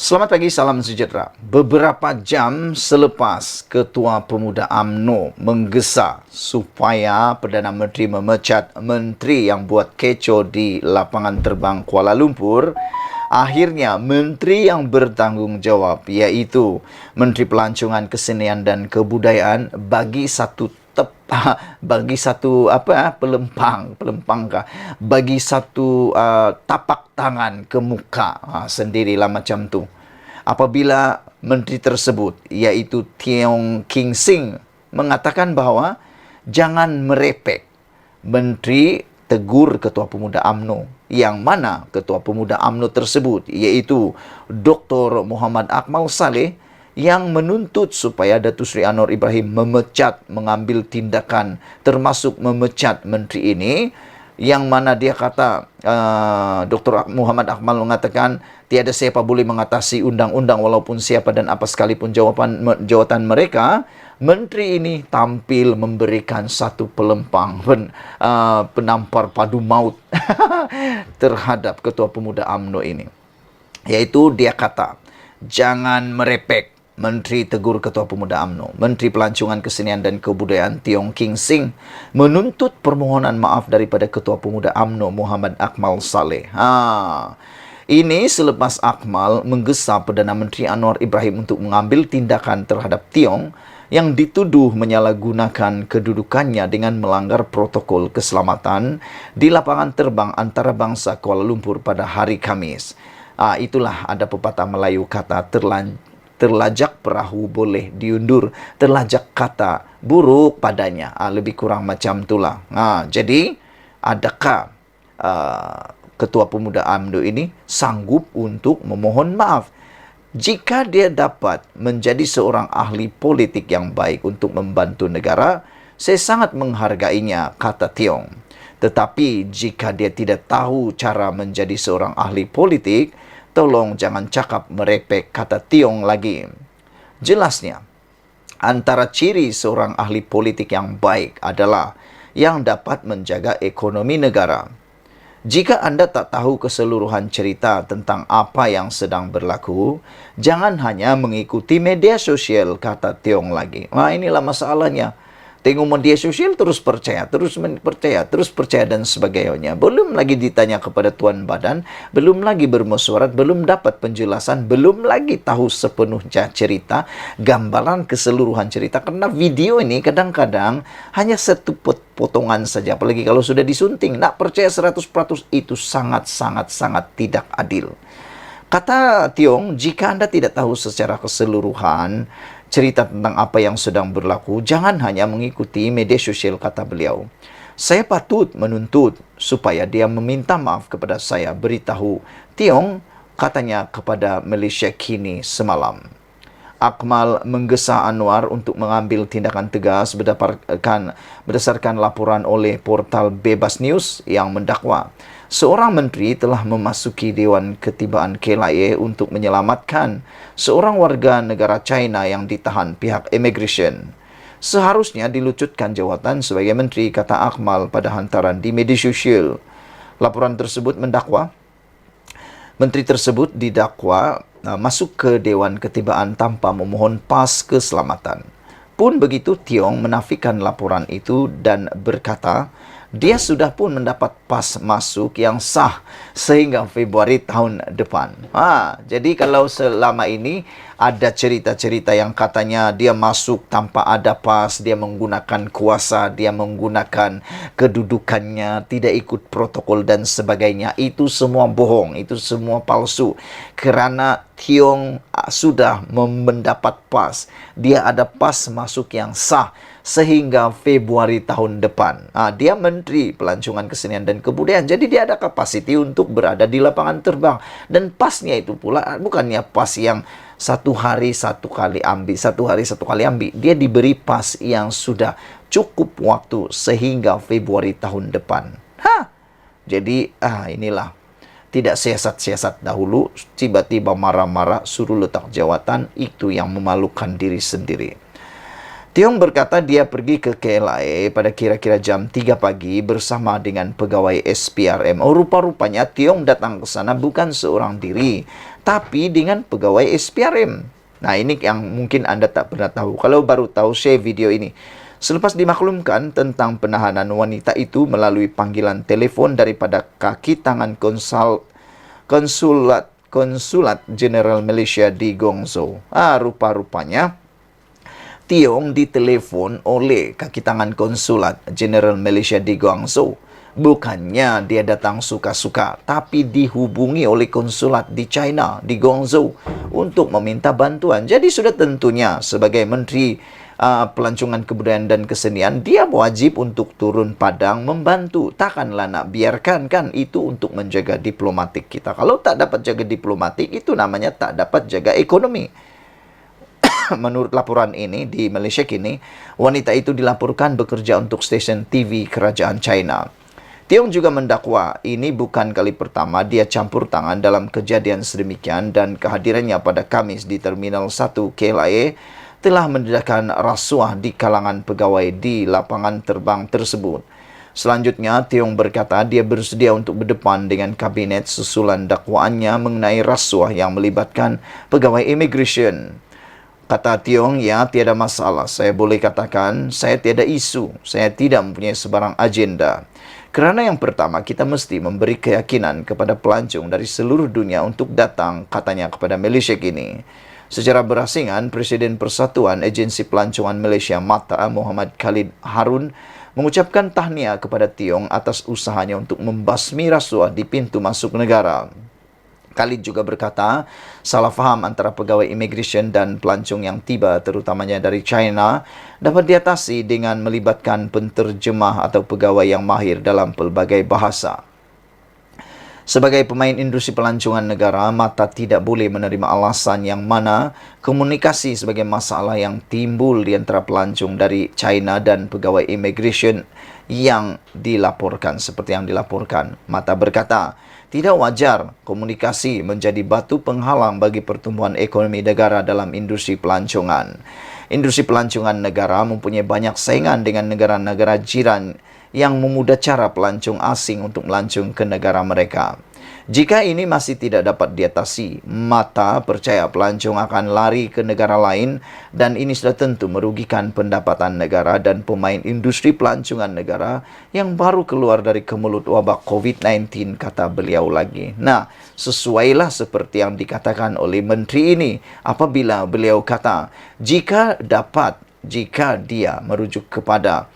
Selamat pagi, salam sejahtera. Beberapa jam selepas Ketua Pemuda UMNO menggesa supaya Perdana Menteri memecat menteri yang buat kecoh di lapangan terbang Kuala Lumpur, akhirnya menteri yang bertanggungjawab iaitu Menteri Pelancongan Kesenian dan Kebudayaan bagi satu tapak tangan ke muka sendirilah macam tu. Apabila menteri tersebut iaitu Tiong King Sing mengatakan bahawa jangan merepek. Menteri tegur Ketua Pemuda UMNO, yang mana Ketua Pemuda UMNO tersebut iaitu Dr. Muhammad Akmal Saleh yang menuntut supaya Datuk Seri Anwar Ibrahim mengambil tindakan termasuk memecat menteri ini, yang mana dia kata Dr. Muhammad Akmal mengatakan tiada siapa boleh mengatasi undang-undang walaupun siapa dan apa sekalipun jawatan mereka. Menteri ini tampil memberikan satu penampar padu maut terhadap Ketua Pemuda UMNO ini, yaitu dia kata jangan merepek. Menteri tegur Ketua Pemuda UMNO. Menteri Pelancongan Kesenian dan Kebudayaan Tiong King Sing menuntut permohonan maaf daripada Ketua Pemuda UMNO Muhammad Akmal Saleh. Ini selepas Akmal menggesa Perdana Menteri Anwar Ibrahim untuk mengambil tindakan terhadap Tiong yang dituduh menyalahgunakan kedudukannya dengan melanggar protokol keselamatan di lapangan terbang antarabangsa Kuala Lumpur pada hari Khamis. Itulah ada pepatah Melayu kata terlajak perahu boleh diundur, terlajak kata buruk padanya. Lebih kurang macam itulah. Jadi, adakah Ketua Pemuda UMNO ini sanggup untuk memohon maaf? Jika dia dapat menjadi seorang ahli politik yang baik untuk membantu negara, saya sangat menghargainya, kata Tiong. Tetapi jika dia tidak tahu cara menjadi seorang ahli politik, tolong jangan cakap merepek, kata Tiong lagi. Jelasnya, antara ciri seorang ahli politik yang baik adalah yang dapat menjaga ekonomi negara. Jika anda tak tahu keseluruhan cerita tentang apa yang sedang berlaku, jangan hanya mengikuti media sosial, kata Tiong lagi. Inilah masalahnya. Tengok media sosial terus percaya dan sebagainya. Belum lagi ditanya kepada Tuan Badan, belum lagi bermesyuarat, belum dapat penjelasan, belum lagi tahu sepenuhnya cerita, gambaran keseluruhan cerita. Karena video ini kadang-kadang hanya satu potongan saja, apalagi kalau sudah disunting. Nak percaya 100% itu sangat tidak adil. Kata Tiong, jika anda tidak tahu secara keseluruhan cerita tentang apa yang sedang berlaku, jangan hanya mengikuti media sosial, kata beliau. Saya patut menuntut supaya dia meminta maaf kepada saya, beritahu Tiong, katanya kepada Malaysia Kini semalam. Akmal menggesa Anwar untuk mengambil tindakan tegas berdasarkan laporan oleh portal Bebas News yang mendakwa seorang menteri telah memasuki Dewan Ketibaan KLIA untuk menyelamatkan seorang warga negara China yang ditahan pihak immigration. Seharusnya dilucutkan jawatan sebagai menteri, kata Akmal pada hantaran di media sosial. Laporan tersebut mendakwa menteri tersebut didakwa masuk ke Dewan Ketibaan tanpa memohon pas keselamatan. Pun begitu, Tiong menafikan laporan itu dan berkata dia sudah pun mendapat pas masuk yang sah sehingga Februari tahun depan. Jadi kalau selama ini ada cerita-cerita yang katanya dia masuk tanpa ada pas, dia menggunakan kuasa, dia menggunakan kedudukannya, tidak ikut protokol dan sebagainya, itu semua bohong, itu semua palsu. Kerana Tiong sudah mendapat pas, dia ada pas masuk yang sah sehingga Februari tahun depan. Dia Menteri Pelancongan Kesenian dan Kebudayaan, jadi dia ada kapasiti untuk berada di lapangan terbang. Dan pasnya itu pula bukannya pas yang satu hari satu kali ambil. Dia diberi pas yang sudah cukup waktu sehingga Februari tahun depan. Jadi inilah, tidak siasat-siasat dahulu, tiba-tiba marah-marah suruh letak jawatan, itu yang memalukan diri sendiri. Tiong berkata dia pergi ke KLIA pada kira-kira jam 3 pagi bersama dengan pegawai SPRM. Oh, rupa-rupanya Tiong datang ke sana bukan seorang diri, tapi dengan pegawai SPRM. Nah, ini yang mungkin Anda tak pernah tahu. Kalau baru tahu, share video ini. Selepas dimaklumkan tentang penahanan wanita itu melalui panggilan telepon daripada kaki tangan konsulat Jenderal Malaysia di Guangzhou. Rupa-rupanya Tiong ditelepon oleh kaki tangan konsulat Jenderal Malaysia di Guangzhou. Bukannya dia datang suka-suka, tapi dihubungi oleh konsulat di China, di Guangzhou, untuk meminta bantuan. Jadi sudah tentunya sebagai Menteri Pelancongan Kebudayaan dan Kesenian, dia wajib untuk turun padang membantu. Takkanlah nak biarkan kan itu untuk menjaga diplomatik kita. Kalau tak dapat jaga diplomatik, itu namanya tak dapat jaga ekonomi. Menurut laporan ini di Malaysia kini, wanita itu dilaporkan bekerja untuk stesen TV kerajaan China. Tiong juga mendakwa ini bukan kali pertama dia campur tangan dalam kejadian sedemikian dan kehadirannya pada Khamis di Terminal 1 KLIA telah mendedahkan rasuah di kalangan pegawai di lapangan terbang tersebut. Selanjutnya, Tiong berkata dia bersedia untuk berdepan dengan kabinet susulan dakwaannya mengenai rasuah yang melibatkan pegawai immigration. Kata Tiong, ya tiada masalah. Saya boleh katakan, saya tiada isu. Saya tidak mempunyai sebarang agenda. Kerana yang pertama, kita mesti memberi keyakinan kepada pelancong dari seluruh dunia untuk datang, katanya, kepada Malaysia kini. Secara berasingan, Presiden Persatuan Agensi Pelancongan Malaysia MATA, Muhammad Khalid Harun, mengucapkan tahniah kepada Tiong atas usahanya untuk membasmi rasuah di pintu masuk negara. Khalid juga berkata, salah faham antara pegawai immigration dan pelancong yang tiba, terutamanya dari China, dapat diatasi dengan melibatkan penterjemah atau pegawai yang mahir dalam pelbagai bahasa. Sebagai pemain industri pelancongan negara, MATA tidak boleh menerima alasan yang mana komunikasi sebagai masalah yang timbul di antara pelancong dari China dan pegawai immigration yang dilaporkan seperti yang dilaporkan. MATA berkata, tidak wajar komunikasi menjadi batu penghalang bagi pertumbuhan ekonomi negara dalam industri pelancongan. Industri pelancongan negara mempunyai banyak saingan dengan negara-negara jiran yang memudah cara pelancong asing untuk melancong ke negara mereka. Jika ini masih tidak dapat diatasi, MATA percaya pelancong akan lari ke negara lain dan ini sudah tentu merugikan pendapatan negara dan pemain industri pelancongan negara yang baru keluar dari kemelut wabak COVID-19, kata beliau lagi. Nah, sesuailah seperti yang dikatakan oleh menteri ini apabila beliau kata, jika dia merujuk kepada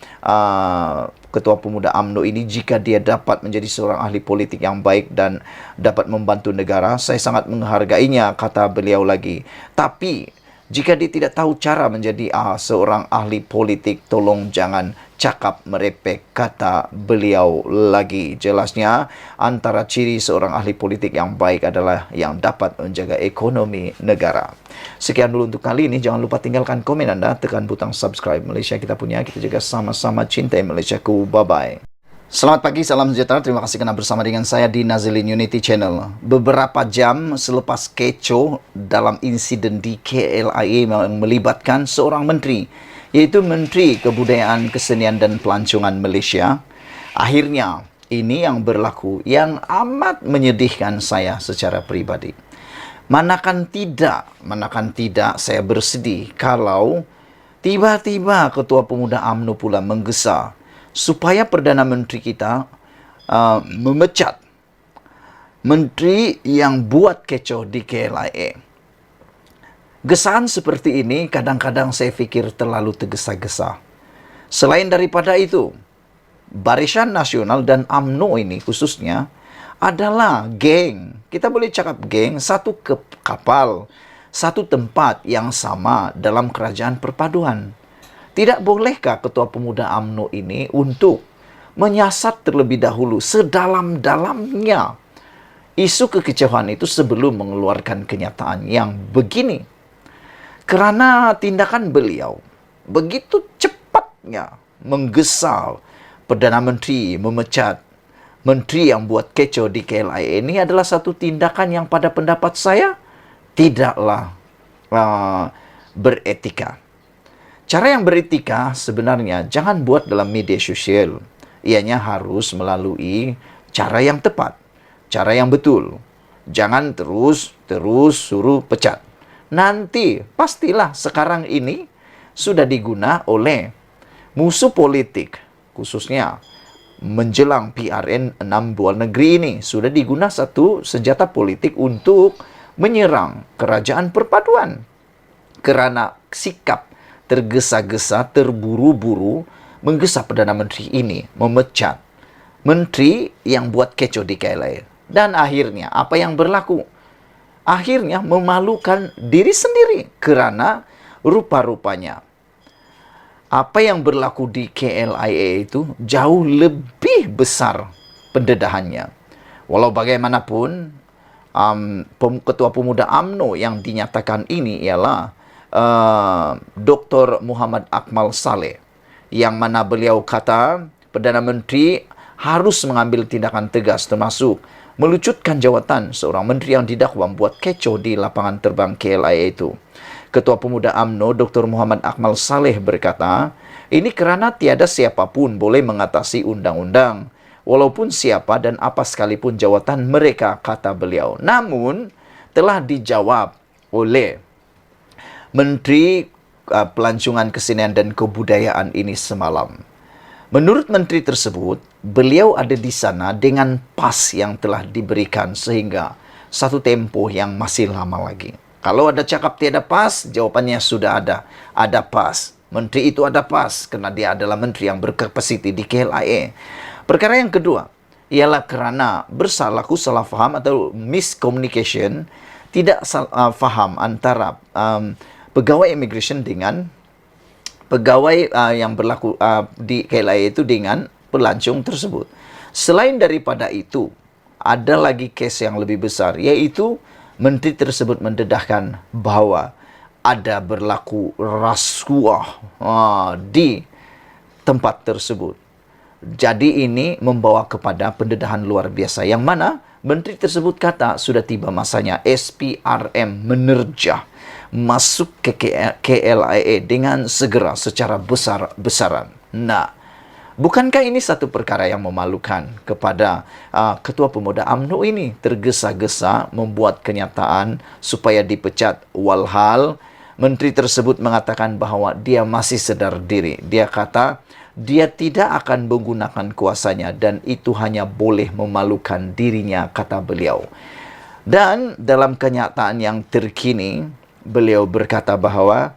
Ketua Pemuda UMNO ini, jika dia dapat menjadi seorang ahli politik yang baik dan dapat membantu negara, saya sangat menghargainya, kata beliau lagi. Tapi jika dia tidak tahu cara menjadi seorang ahli politik, tolong jangan cakap merepek, kata beliau lagi. Jelasnya, antara ciri seorang ahli politik yang baik adalah yang dapat menjaga ekonomi negara. Sekian dulu untuk kali ini. Jangan lupa tinggalkan komen Anda, tekan butang subscribe. Malaysia kita punya, kita juga sama-sama cintai Malaysiaku. Bye-bye. Selamat pagi, salam sejahtera. Terima kasih kerana bersama dengan saya di Nazilin Unity Channel. Beberapa jam selepas kecoh dalam insiden di KLIA yang melibatkan seorang menteri, yaitu Menteri Kebudayaan, Kesenian dan Pelancongan Malaysia, akhirnya ini yang berlaku yang amat menyedihkan saya secara pribadi. Manakan tidak saya bersedih kalau tiba-tiba Ketua Pemuda UMNO pula menggesa supaya Perdana Menteri kita memecat menteri yang buat kecoh di KLIA. Gesaan seperti ini kadang-kadang saya fikir terlalu tergesa-gesa. Selain daripada itu, Barisan Nasional dan UMNO ini khususnya adalah geng. Kita boleh cakap geng, satu kapal, satu tempat yang sama dalam kerajaan perpaduan. Tidak bolehkah Ketua Pemuda UMNO ini untuk menyiasat terlebih dahulu sedalam-dalamnya isu kekecewaan itu sebelum mengeluarkan kenyataan yang begini? Kerana tindakan beliau begitu cepatnya menggesa Perdana Menteri memecat menteri yang buat kecoh di KLIA ini adalah satu tindakan yang pada pendapat saya tidaklah beretika. Cara yang beretika sebenarnya jangan buat dalam media sosial. Ianya harus melalui cara yang tepat, cara yang betul. Jangan terus suruh pecat. Nanti pastilah sekarang ini sudah diguna oleh musuh politik, khususnya menjelang PRN 6 luar negeri ini, sudah diguna satu senjata politik untuk menyerang kerajaan perpaduan. Kerana sikap tergesa-gesa, terburu-buru menggesa Perdana Menteri ini memecat menteri yang buat kecoh di KLIA. Dan akhirnya apa yang berlaku? Akhirnya memalukan diri sendiri kerana rupa-rupanya apa yang berlaku di KLIA itu jauh lebih besar pendedahannya. Walau bagaimanapun, Ketua Pemuda UMNO yang dinyatakan ini ialah Dr. Muhammad Akmal Saleh, yang mana beliau kata Perdana Menteri harus mengambil tindakan tegas, termasuk melucutkan jawatan seorang menteri yang didakwa membuat kecoh di lapangan terbang KLIA itu. Ketua Pemuda UMNO Dr. Muhammad Akmal Saleh berkata, ini kerana tiada siapapun boleh mengatasi undang-undang, walaupun siapa dan apa sekalipun jawatan mereka, kata beliau. Namun, telah dijawab oleh Menteri Pelancongan Kesenian dan Kebudayaan ini semalam. Menurut menteri tersebut, beliau ada di sana dengan pas yang telah diberikan sehingga satu tempoh yang masih lama lagi. Kalau ada cakap tiada pas, jawapannya sudah ada. Ada pas. Menteri itu ada pas kerana dia adalah menteri yang berkapasiti di KLIA. Perkara yang kedua ialah kerana salah faham atau miscommunication, tidak faham antara pegawai immigration dengan pegawai yang berlaku di KLIA itu dengan pelancong tersebut. Selain daripada itu, ada lagi kes yang lebih besar, yaitu menteri tersebut mendedahkan bahawa ada berlaku rasuah di tempat tersebut. Jadi ini membawa kepada pendedahan luar biasa, yang mana menteri tersebut kata sudah tiba masanya SPRM menerjah masuk ke KLIA dengan segera secara besar-besaran. Nah, bukankah ini satu perkara yang memalukan kepada Ketua Pemuda UMNO ini tergesa-gesa membuat kenyataan supaya dipecat, walhal menteri tersebut mengatakan bahawa dia masih sedar diri. Dia kata dia tidak akan menggunakan kuasanya dan itu hanya boleh memalukan dirinya, kata beliau. Dan dalam kenyataan yang terkini, beliau berkata bahawa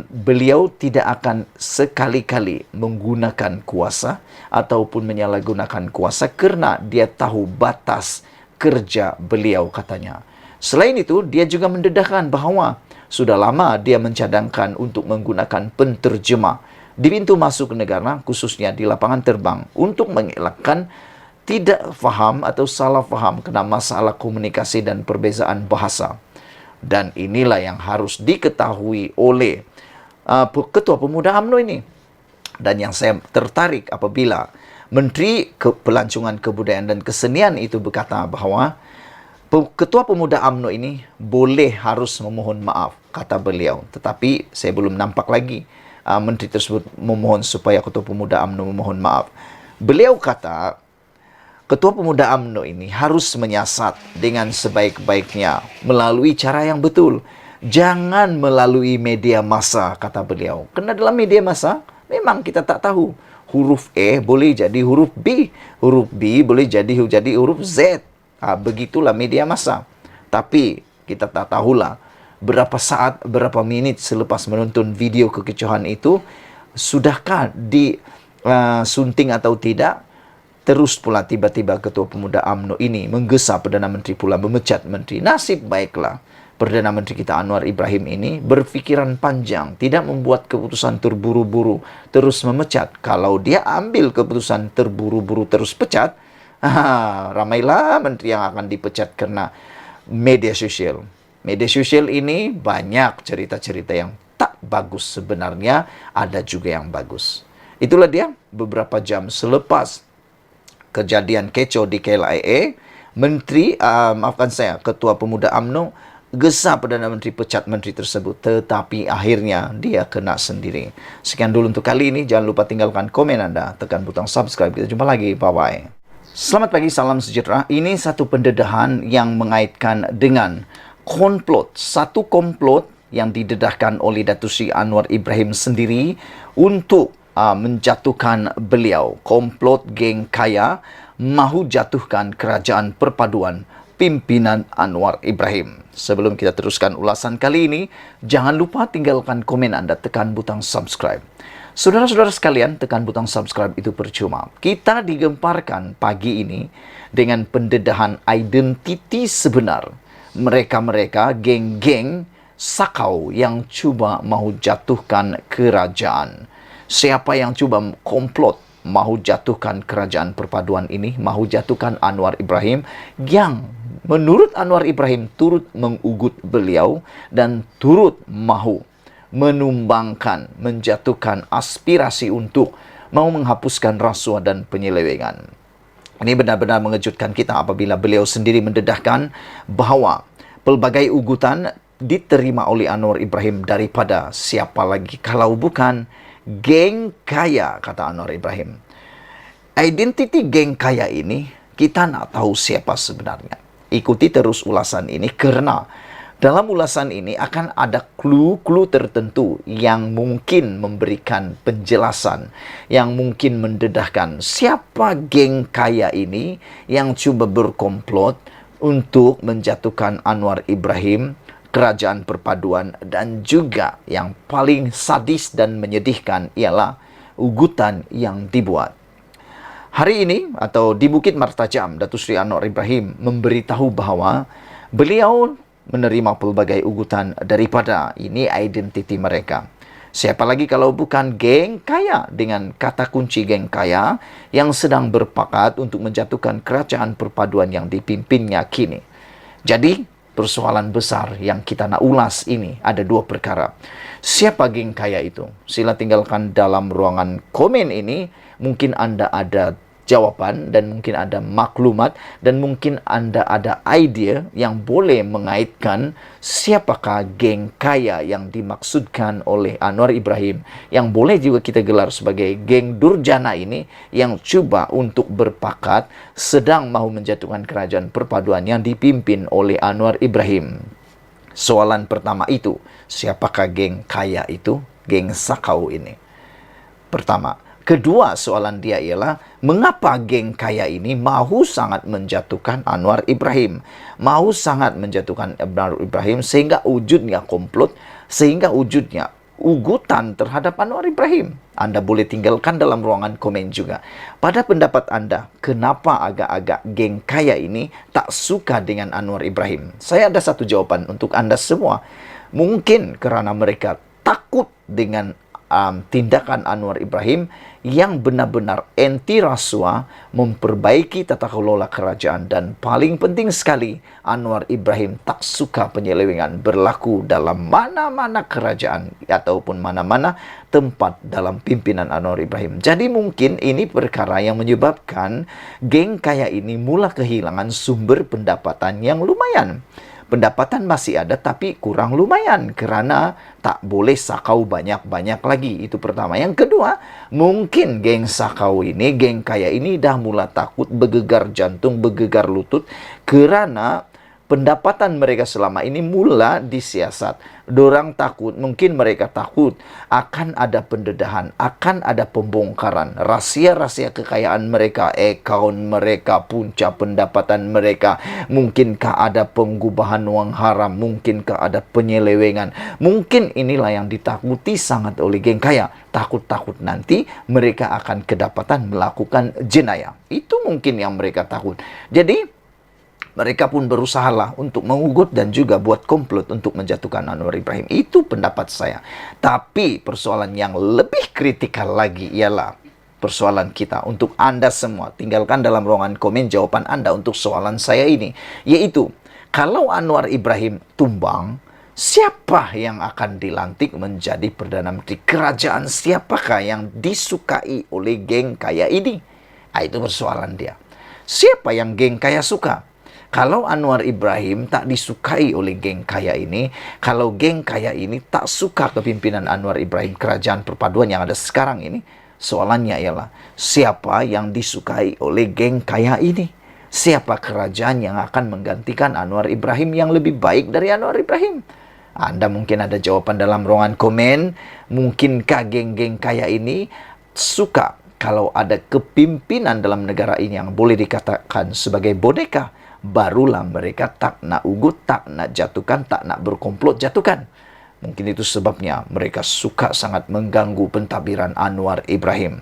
beliau tidak akan sekali-kali menggunakan kuasa ataupun menyalahgunakan kuasa kerana dia tahu batas kerja beliau, katanya. Selain itu, dia juga mendedahkan bahawa sudah lama dia mencadangkan untuk menggunakan penterjemah di pintu masuk negara, khususnya di lapangan terbang, untuk mengelakkan tidak faham atau salah faham kena masalah komunikasi dan perbezaan bahasa. Dan inilah yang harus diketahui oleh Ketua Pemuda UMNO ini. Dan yang saya tertarik apabila Menteri Pelancongan Kebudayaan dan Kesenian itu berkata bahawa Ketua Pemuda UMNO ini boleh harus memohon maaf, kata beliau. Tetapi saya belum nampak lagi Menteri tersebut memohon supaya Ketua Pemuda UMNO memohon maaf. Beliau kata Ketua Pemuda UMNO ini harus menyiasat dengan sebaik-baiknya melalui cara yang betul. Jangan melalui media massa, kata beliau. Kerana dalam media massa, memang kita tak tahu. Huruf A boleh jadi huruf B. Huruf B boleh jadi huruf Z. Begitulah media massa. Tapi kita tak tahulah berapa saat, berapa minit selepas menonton video kekecohan itu, sudahkah disunting atau tidak. Terus pula tiba-tiba Ketua Pemuda UMNO ini menggesa Perdana Menteri pula memecat menteri. Nasib baiklah Perdana Menteri kita Anwar Ibrahim ini berfikiran panjang, tidak membuat keputusan terburu-buru terus memecat. Kalau dia ambil keputusan terburu-buru terus pecat, ramailah menteri yang akan dipecat kerana media sosial. Media sosial ini banyak cerita-cerita yang tak bagus sebenarnya, ada juga yang bagus. Itulah dia beberapa jam selepas kejadian kecoh di KLIA, Ketua Pemuda UMNO Gesah Perdana Menteri pecat menteri tersebut, tetapi akhirnya dia kena sendiri. Sekian dulu untuk kali ini. Jangan lupa tinggalkan komen Anda, tekan butang subscribe. Kita jumpa lagi. Bye-bye. Selamat pagi, salam sejahtera. Ini satu pendedahan yang mengaitkan dengan komplot. Satu komplot yang didedahkan oleh Datuk Seri Anwar Ibrahim sendiri untuk menjatuhkan beliau. Komplot geng kaya mahu jatuhkan kerajaan perpaduan pimpinan Anwar Ibrahim. Sebelum kita teruskan ulasan kali ini, jangan lupa tinggalkan komen Anda, tekan butang subscribe. Saudara-saudara sekalian, tekan butang subscribe itu percuma. Kita digemparkan pagi ini dengan pendedahan identiti sebenar mereka-mereka geng-geng sakau yang cuba mahu jatuhkan kerajaan. Siapa yang cuba komplot mahu jatuhkan kerajaan perpaduan ini, mahu jatuhkan Anwar Ibrahim, yang menurut Anwar Ibrahim turut mengugut beliau dan turut mahu menumbangkan, menjatuhkan aspirasi untuk mau menghapuskan rasuah dan penyelewengan. Ini benar-benar mengejutkan kita apabila beliau sendiri mendedahkan bahawa pelbagai ugutan diterima oleh Anwar Ibrahim daripada siapa lagi kalau bukan geng kaya, kata Anwar Ibrahim. Identiti geng kaya ini kita nak tahu siapa sebenarnya. Ikuti terus ulasan ini kerana dalam ulasan ini akan ada clue-clue tertentu yang mungkin memberikan penjelasan, yang mungkin mendedahkan siapa geng kaya ini yang cuba berkomplot untuk menjatuhkan Anwar Ibrahim, kerajaan perpaduan, dan juga yang paling sadis dan menyedihkan ialah ugutan yang dibuat. Hari ini atau di Bukit Martajam, Datuk Seri Anwar Ibrahim memberitahu bahawa beliau menerima pelbagai ugutan daripada ini identiti mereka. Siapa lagi kalau bukan geng kaya, dengan kata kunci geng kaya yang sedang berpakat untuk menjatuhkan kerajaan perpaduan yang dipimpinnya kini. Jadi persoalan besar yang kita nak ulas ini ada dua perkara. Siapa geng kaya itu? Sila tinggalkan dalam ruangan komen ini. Mungkin Anda ada jawapan dan mungkin ada maklumat dan mungkin Anda ada idea yang boleh mengaitkan siapakah geng kaya yang dimaksudkan oleh Anwar Ibrahim, yang boleh juga kita gelar sebagai geng durjana ini yang cuba untuk berpakat sedang mahu menjatuhkan kerajaan perpaduan yang dipimpin oleh Anwar Ibrahim. Soalan pertama itu, siapakah geng kaya itu, geng sakau ini? Pertama. Kedua soalan dia ialah, mengapa geng kaya ini mahu sangat menjatuhkan Anwar Ibrahim? Mahu sangat menjatuhkan Anwar Ibrahim sehingga wujudnya komplot, sehingga wujudnya ugutan terhadap Anwar Ibrahim. Anda boleh tinggalkan dalam ruangan komen juga. Pada pendapat Anda, kenapa agak-agak geng kaya ini tak suka dengan Anwar Ibrahim? Saya ada satu jawaban untuk Anda semua. Mungkin kerana mereka takut dengan tindakan Anwar Ibrahim yang benar-benar anti rasuah, memperbaiki tata kelola kerajaan, dan paling penting sekali, Anwar Ibrahim tak suka penyelewengan berlaku dalam mana-mana kerajaan ataupun mana-mana tempat dalam pimpinan Anwar Ibrahim. Jadi mungkin ini perkara yang menyebabkan geng kaya ini mula kehilangan sumber pendapatan yang lumayan. Pendapatan masih ada tapi kurang lumayan kerana tak boleh sakau banyak-banyak lagi. Itu pertama. Yang kedua, mungkin geng sakau ini, geng kaya ini dah mula takut, bergegar jantung, bergegar lutut kerana pendapatan mereka selama ini mula disiasat. Dorang takut, mungkin mereka takut akan ada pendedahan, akan ada pembongkaran rahsia-rahsia kekayaan mereka, akaun mereka, punca pendapatan mereka. Mungkinkah ada penggubahan wang haram, mungkinkah ada penyelewengan. Mungkin inilah yang ditakuti sangat oleh geng kaya. Takut-takut nanti mereka akan kedapatan melakukan jenayah. Itu mungkin yang mereka takut. Jadi mereka pun berusahalah untuk mengugut dan juga buat komplot untuk menjatuhkan Anwar Ibrahim. Itu pendapat saya. Tapi persoalan yang lebih kritikal lagi ialah persoalan kita untuk Anda semua. Tinggalkan dalam ruangan komen jawaban Anda untuk soalan saya ini. Yaitu, kalau Anwar Ibrahim tumbang, siapa yang akan dilantik menjadi Perdana Menteri? Kerajaan siapakah yang disukai oleh geng kaya ini? Itu persoalan dia. Siapa yang geng kaya suka? Kalau Anwar Ibrahim tak disukai oleh geng kaya ini, kalau geng kaya ini tak suka kepimpinan Anwar Ibrahim, kerajaan perpaduan yang ada sekarang ini, soalannya ialah, siapa yang disukai oleh geng kaya ini? Siapa kerajaan yang akan menggantikan Anwar Ibrahim yang lebih baik dari Anwar Ibrahim? Anda mungkin ada jawaban dalam ruangan komen. Mungkinkah geng-geng kaya ini suka kalau ada kepimpinan dalam negara ini yang boleh dikatakan sebagai boneka? Barulah mereka tak nak ugut, tak nak jatuhkan, tak nak berkomplot jatuhkan. Mungkin itu sebabnya mereka suka sangat mengganggu pentadbiran Anwar Ibrahim.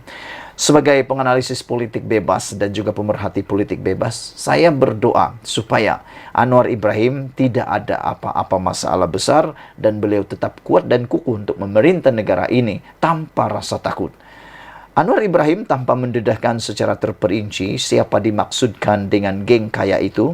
Sebagai penganalisis politik bebas dan juga pemerhati politik bebas, saya berdoa supaya Anwar Ibrahim tidak ada apa-apa masalah besar dan beliau tetap kuat dan kukuh untuk memerintah negara ini tanpa rasa takut. Anwar Ibrahim tanpa mendedahkan secara terperinci siapa dimaksudkan dengan geng kaya itu,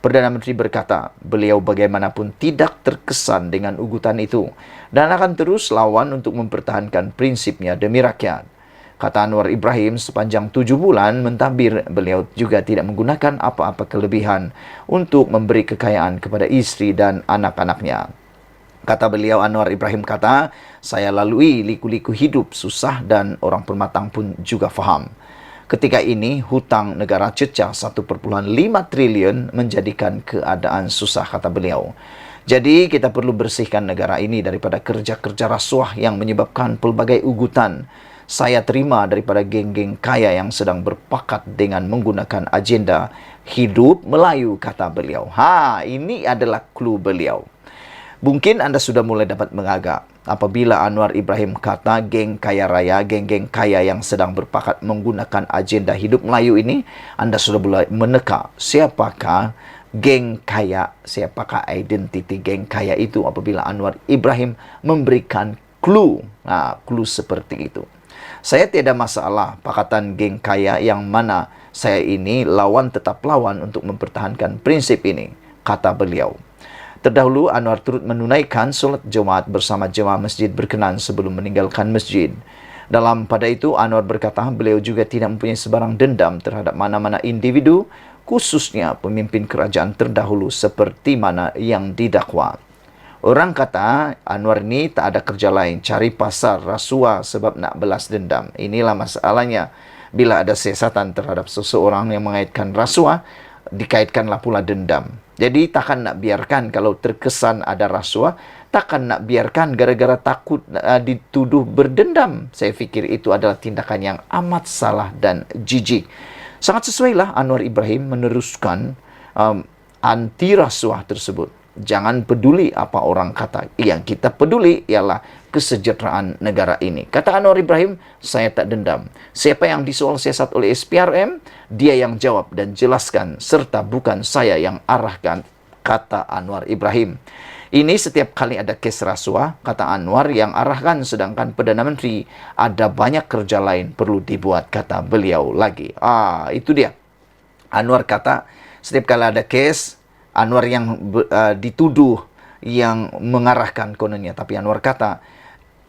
Perdana Menteri berkata, beliau bagaimanapun tidak terkesan dengan ugutan itu dan akan terus lawan untuk mempertahankan prinsipnya demi rakyat. Kata Anwar Ibrahim, sepanjang 7 bulan mentadbir, beliau juga tidak menggunakan apa-apa kelebihan untuk memberi kekayaan kepada isteri dan anak-anaknya. Kata beliau, Anwar Ibrahim kata, saya lalui liku-liku hidup susah dan orang permatang pun juga faham. Ketika ini, hutang negara cecah 1,5 triliun menjadikan keadaan susah, kata beliau. Jadi, kita perlu bersihkan negara ini daripada kerja-kerja rasuah yang menyebabkan pelbagai ugutan. Saya terima daripada geng-geng kaya yang sedang berpakat dengan menggunakan agenda hidup Melayu, kata beliau. Ini adalah clue beliau. Mungkin Anda sudah mulai dapat mengagak apabila Anwar Ibrahim kata geng kaya raya, geng-geng kaya yang sedang berpakat menggunakan agenda hidup Melayu ini. Anda sudah mulai meneka siapakah geng kaya, siapakah identiti geng kaya itu apabila Anwar Ibrahim memberikan clue. Clue seperti itu. Saya tiada masalah pakatan geng kaya yang mana saya ini lawan tetap lawan untuk mempertahankan prinsip ini, kata beliau. Terdahulu Anwar turut menunaikan solat Jumaat bersama jemaah masjid berkenan sebelum meninggalkan masjid. Pada itu Anwar berkata beliau juga tidak mempunyai sebarang dendam terhadap mana-mana individu, khususnya pemimpin kerajaan terdahulu seperti mana yang didakwa. Orang kata Anwar ini tak ada kerja lain, cari pasar rasuah sebab nak belas dendam. Inilah masalahnya. Bila ada siasatan terhadap seseorang yang mengaitkan rasuah, dikaitkanlah pula dendam. Jadi takkan nak biarkan kalau terkesan ada rasuah, takkan nak biarkan gara-gara takut dituduh berdendam. Saya fikir itu adalah tindakan yang amat salah dan jijik. Sangat sesuailah Anwar Ibrahim meneruskan anti rasuah tersebut. Jangan peduli apa orang kata. Yang kita peduli ialah kesejahteraan negara ini. Kata Anwar Ibrahim, saya tak dendam. Siapa yang disoal siasat oleh SPRM, dia yang jawab dan jelaskan, serta bukan saya yang arahkan, kata Anwar Ibrahim. Ini setiap kali ada kes rasuah, kata Anwar, yang arahkan, sedangkan Perdana Menteri ada banyak kerja lain perlu dibuat, kata beliau lagi. Itu dia. Anwar kata, setiap kali ada kes, Anwar yang dituduh yang mengarahkan kononnya. Tapi Anwar kata,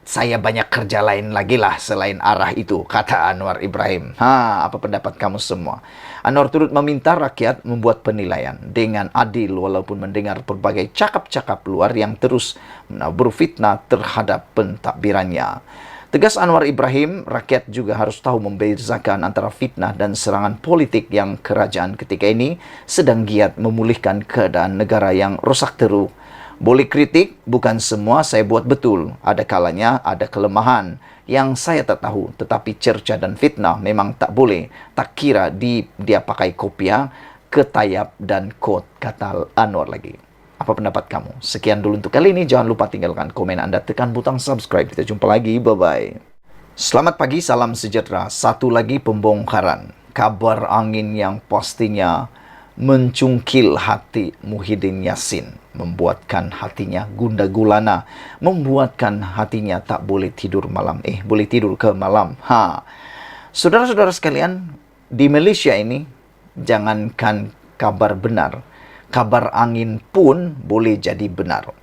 saya banyak kerja lain lagi lah selain arah itu, kata Anwar Ibrahim. Apa pendapat kamu semua? Anwar turut meminta rakyat membuat penilaian dengan adil walaupun mendengar berbagai cakap-cakap luar yang terus berfitnah terhadap pentadbirannya. Tegas Anwar Ibrahim, rakyat juga harus tahu membezakan antara fitnah dan serangan politik yang kerajaan ketika ini sedang giat memulihkan keadaan negara yang rosak teruk. Boleh kritik, bukan semua saya buat betul. Ada kalanya ada kelemahan yang saya tak tahu. Tetapi cerca dan fitnah memang tak boleh. Tak kira dia pakai kopiah, ketayap dan kot, kata Anwar lagi. Apa pendapat kamu? Sekian dulu untuk kali ini. Jangan lupa tinggalkan komen Anda, tekan butang subscribe. Kita jumpa lagi. Bye-bye. Selamat pagi, salam sejahtera. Satu lagi pembongkaran. Kabar angin yang pastinya mencungkil hati Muhyiddin Yassin. Membuatkan hatinya gundah gulana. Membuatkan hatinya tak boleh tidur malam. Boleh tidur ke malam. Saudara-saudara sekalian, di Malaysia ini, jangankan kabar benar, kabar angin pun boleh jadi benar.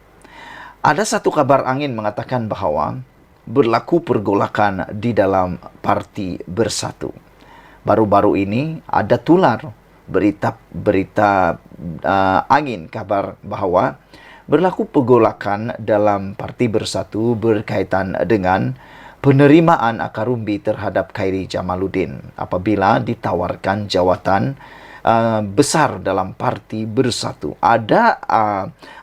Ada satu kabar angin mengatakan bahawa berlaku pergolakan di dalam Parti Bersatu. Baru-baru ini ada tular berita angin kabar bahwa berlaku pergolakan dalam Parti Bersatu berkaitan dengan penerimaan akar umbi terhadap Khairi Jamaluddin apabila ditawarkan jawatan besar dalam Parti Bersatu. Ada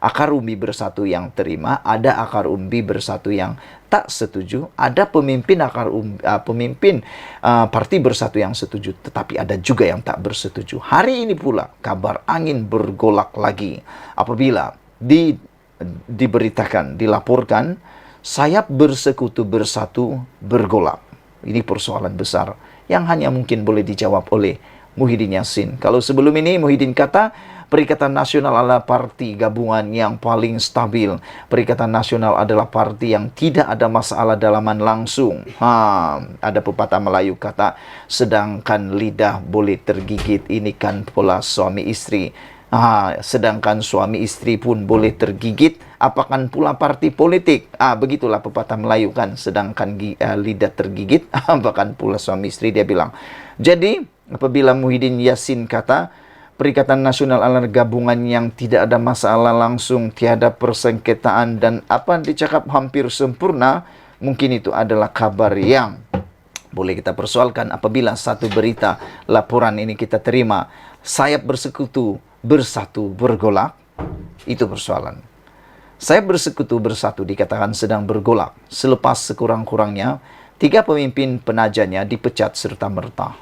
akar umbi bersatu yang terima, ada akar umbi bersatu yang tak setuju, ada pemimpin Parti Bersatu yang setuju, tetapi ada juga yang tak bersetuju. Hari ini pula kabar angin bergolak lagi apabila diberitakan, dilaporkan sayap Bersekutu Bersatu bergolak. Ini persoalan besar yang hanya mungkin boleh dijawab oleh Muhyiddin Yassin. Kalau sebelum ini Muhyiddin kata Perikatan Nasional adalah parti gabungan yang paling stabil. Perikatan Nasional adalah parti yang tidak ada masalah dalaman langsung. Ada pepatah Melayu kata, sedangkan lidah boleh tergigit, ini kan pola suami istri. Sedangkan suami istri pun boleh tergigit, apakan pula parti politik. Begitulah pepatah Melayu kan, sedangkan lidah tergigit, apakan pula suami istri, dia bilang. Jadi, apabila Muhyiddin Yassin kata, Perikatan Nasional adalah gabungan yang tidak ada masalah langsung, tiada persengketaan, dan apa dicakap hampir sempurna, mungkin itu adalah kabar yang boleh kita persoalkan apabila satu berita laporan ini kita terima, sayap Bersekutu Bersatu bergolak, itu persoalan. Sayap Bersekutu Bersatu dikatakan sedang bergolak selepas sekurang-kurangnya 3 pemimpin penajanya dipecat serta-merta.